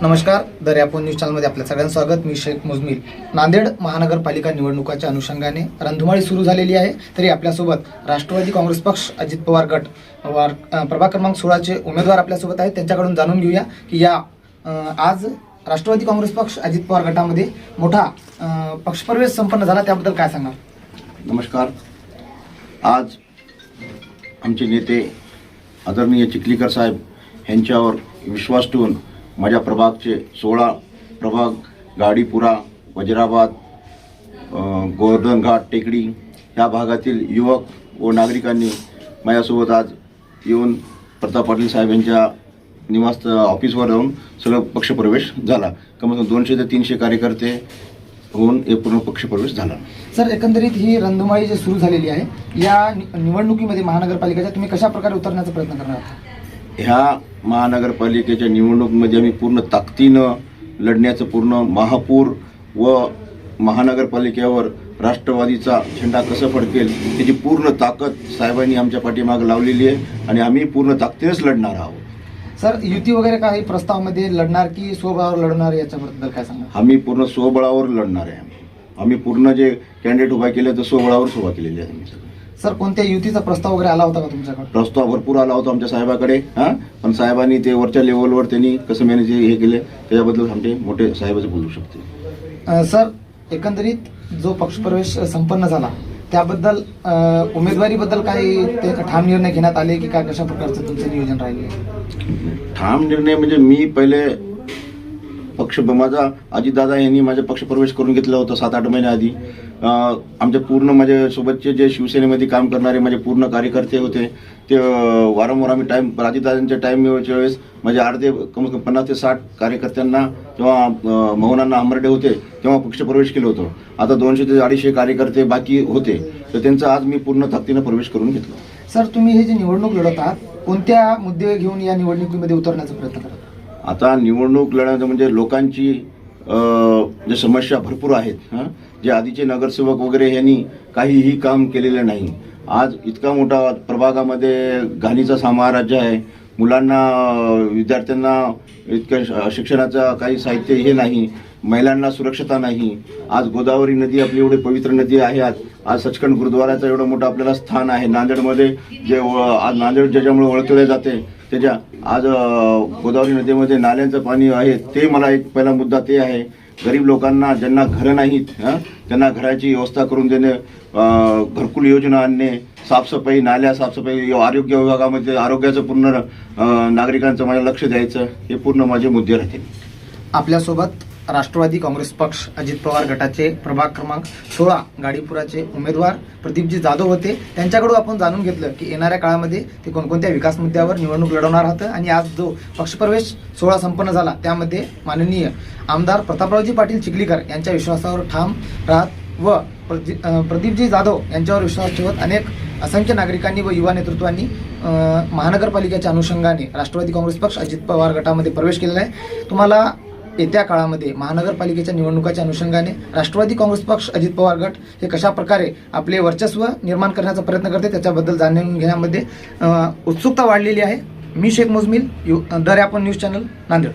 नमस्कार. दर्यापूर न्यूज चॅनलमध्ये आपल्या सगळ्यांचं स्वागत. मी शेख मुजमिल. नांदेड महानगरपालिका निवडणुकाच्या अनुषंगाने रणधुमाळी सुरू झालेली आहे. तरी आपल्यासोबत राष्ट्रवादी काँग्रेस पक्ष अजित पवार गट प्रभाग क्रमांक 16चे उमेदवार आपल्यासोबत आहेत. त्यांच्याकडून जाणून घेऊया की आज राष्ट्रवादी काँग्रेस पक्ष अजित पवार गटामध्ये मोठा पक्षप्रवेश संपन्न झाला, त्याबद्दल काय सांगाल? नमस्कार. आज आमचे नेते आदरणीय चिखलीकर साहेब यांच्यावर विश्वास ठेवून माझ्या प्रभागचे 16 प्रभाग गाडीपुरा, वज्राबाद, गोवर्धन घाट, टेकडी या भागातील युवक व नागरिकांनी माझ्यासोबत आज येऊन प्रताप पाटील साहेब यांच्या निवास ऑफिसवर जाऊन सगळं पक्षप्रवेश झाला. कमीत कमी 200 ते 300 कार्यकर्ते होऊन हे पूर्ण पक्षप्रवेश झाला. सर, एकंदरीत ही रणधुमाळी जी सुरू झालेली आहे, या निवडणुकीमध्ये महानगरपालिकेच्या तुम्ही कशा प्रकारे उतरण्याचा प्रयत्न करणार आहात? ह्या महानगरपालिकेच्या निवडणुकीमध्ये आम्ही पूर्ण ताकदीनं लढण्याचं, पूर्ण महापूर व महानगरपालिकेवर राष्ट्रवादीचा झेंडा कसं फडकेल त्याची पूर्ण ताकद साहेबांनी आमच्या पाठीमागे लावलेली आहे आणि आम्ही पूर्ण ताकदीनेच लढणार आहोत. सर, युती वगैरे काही प्रस्तावामध्ये लढणार की स्वबळावर लढणार, याच्याबद्दल काय सांगा? आम्ही पूर्ण स्वबळावर लढणार आहे. आम्ही पूर्ण जे कॅन्डिडेट उभा केले तर स्वबळावर उभा केलेले आहे. सर, कोणत्या युतीचा प्रस्ताव वगैरे आला होता का तुमच्याकडे? प्रस्ताव भरपूर आला होता आमच्या साहेबाकडे, पण साहेबांनी ते वरच्या लेवलवर त्यांनी कसं मॅनेज हे केले त्याच्याबद्दल आमचे मोठे साहेबच बोलू शकते. सर, एकंदरीत जो पक्षप्रवेश संपन्न झाला त्याबद्दल उमेदवारीबद्दल काही ते ठाम निर्णय घेण्यात आले की काय, कशा प्रकारचं तुमचं नियोजन राहिले? ठाम निर्णय म्हणजे मी पहिले माझा अजितदादा यांनी माझा पक्षप्रवेश करून घेतला होता 7-8 महिन्याआधी. आमच्या पूर्ण माझ्या सोबतचे जे शिवसेनेमध्ये काम करणारे माझे पूर्ण कार्यकर्ते होते ते वारंवार आम्ही अजितदादांच्या टाईमच्या वेळेस माझे अर्धे कमीत कमी 50 ते 60 कार्यकर्त्यांना तेव्हा मौनांना आंबर्डे होते तेव्हा पक्षप्रवेश केलं होतं. आता 200 ते 250 कार्यकर्ते बाकी होते, तर त्यांचा आज मी पूर्ण ताकदीनं प्रवेश करून घेतला. सर, तुम्ही हे जे निवडणूक लढत आहात, कोणत्या मुद्दे घेऊन या निवडणुकीमध्ये उतरण्याचा प्रयत्न करता? आता निवडणूक लढण्याचं म्हणजे लोकांची जे समस्या भरपूर आहेत, जे आधीचे नगरसेवक वगैरे यांनी काहीही काम केलेलं नाही. आज इतका मोठा प्रभागामध्ये घाणीचा साम्राज्य आहे. मुलांना, विद्यार्थ्यांना इतकं शिक्षणाचं काही साहित्य हे नाही. महिलांना सुरक्षता नाही. आज गोदावरी नदी आपली एवढी पवित्र नदी आहे. आज सचखंड गुरुद्वाराचं एवढं मोठं आपल्याला स्थान आहे नांदेडमध्ये, जे आज नांदेड ज्याच्यामुळे ओळखले जाते त्याच्या आज गोदावरी नदीमध्ये नाल्यांचं पाणी आहे. ते मला एक पहिला मुद्दा ते आहे. गरीब लोकांना ज्यांना घरं नाहीत त्यांना घराची व्यवस्था करून देणे, घरकुल योजना आणणे, साफसफाई, नाल्या साफसफाई, आरोग्य विभागामध्ये आरोग्याचं पूर्ण नागरिकांचं माझं लक्ष द्यायचं, हे पूर्ण माझे मुद्दे राहतील. आपल्यासोबत राष्ट्रवादी काँग्रेस पक्ष अजित पवार गटाचे प्रभाग क्रमांक 16 गाडीपुराचे उमेदवार प्रदीपजी जाधव होते. त्यांच्याकडून आपण जाणून घेतलं की येणाऱ्या काळामध्ये ते कोणकोणत्या विकास मुद्द्यावर निवडणूक लढवणार आहात. आणि आज जो पक्षप्रवेश सोहळा संपन्न झाला त्यामध्ये माननीय आमदार प्रतापरावजी पाटील चिखलीकर यांच्या विश्वासावर ठाम राहत व प्रदीपजी जाधव यांच्यावर विश्वास ठेवत असंख्य नागरिकांनी व युवा नेतृत्वांनी महानगरपालिकेच्या अनुषंगाने राष्ट्रवादी काँग्रेस पक्ष अजित पवार गटामध्ये प्रवेश केलेला आहे. तुम्हाला येत्या काळामध्ये महानगरपालिकेच्या निवडणुकाच्या अनुषंगाने राष्ट्रवादी काँग्रेस पक्ष अजित पवार गट हे कशा प्रकारे आपले वर्चस्व निर्माण करण्याचा प्रयत्न करते त्याच्याबद्दल जाणून घेण्यामध्ये उत्सुकता वाढलेली आहे. मी शेख मुजमिल, दर्यापूर न्यूज चॅनल, नांदेड.